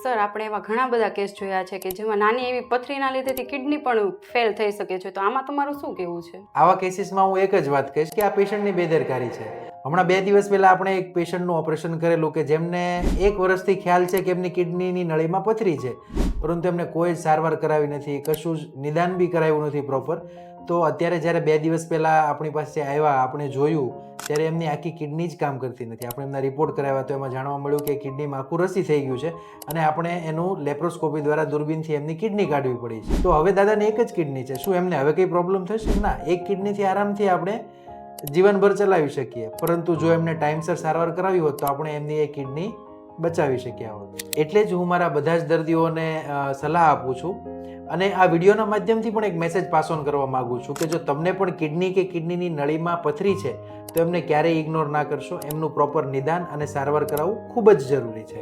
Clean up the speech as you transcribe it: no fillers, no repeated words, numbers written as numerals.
Sir આપણે એવા ઘણા બધા કેસ જોયા છે કે જેમાં નાની એવી પથરીના લીધેથી કિડની પણ ફેલ થઈ શકે છે, તો આમાં તમારું શું કહેવું છે? આવા કેસીસમાં હું એક જ વાત કહીશ કે આ પેશન્ટની બેદરકારી છે. હમણાં 2 દિવસ પહેલા આપણે એક પેશન્ટનું ઓપરેશન કરેલું કે જેમને 1 વર્ષથી ખ્યાલ છે કે એમની કિડનીની નળીમાં પથરી છે, પરંતુ એમને કોઈ જ સારવાર કરાવી નથી, કશું જ નિદાન બી કરાવ્યું નથી પ્રોપર. તો અત્યારે જ્યારે 2 દિવસ પહેલા આપણી પાસે આવ્યા, આપણે જોયું ત્યારે એમની આખી કિડની જ કામ કરતી નથી. આપણે એમના રિપોર્ટ કરાવ્યા તો એમાં જાણવા મળ્યું કે કિડનીમાં આખું રસી થઈ ગયું છે અને આપણે એનું લેપ્રોસ્કોપી દ્વારા દૂરબીનથી એમની કિડની કાઢવી પડી છે. તો હવે દાદાને એક જ કિડની છે, શું એમને હવે કંઈ પ્રોબ્લેમ થશે? ના, એક કિડનીથી આરામથી આપણે જીવનભર ચલાવી શકીએ, પરંતુ જો એમને ટાઈમસર સારવાર કરાવી હોત તો આપણે એમની એ કિડની બચાવી શક્યા હોત. એટલે જ હું મારા બધા જ દર્દીઓને સલાહ આપું છું અને આ વિડીયોના માધ્યમથી પણ એક મેસેજ પાસ ઓન કરવા માંગુ છું કે જો તમને પણ કિડની કે કિડનીની નળીમાં પથરી છે તો એમને ક્યારેય ઇગ્નોર ના કરશો. એમનું પ્રોપર નિદાન અને સારવાર કરાવવું ખૂબ જ જરૂરી છે.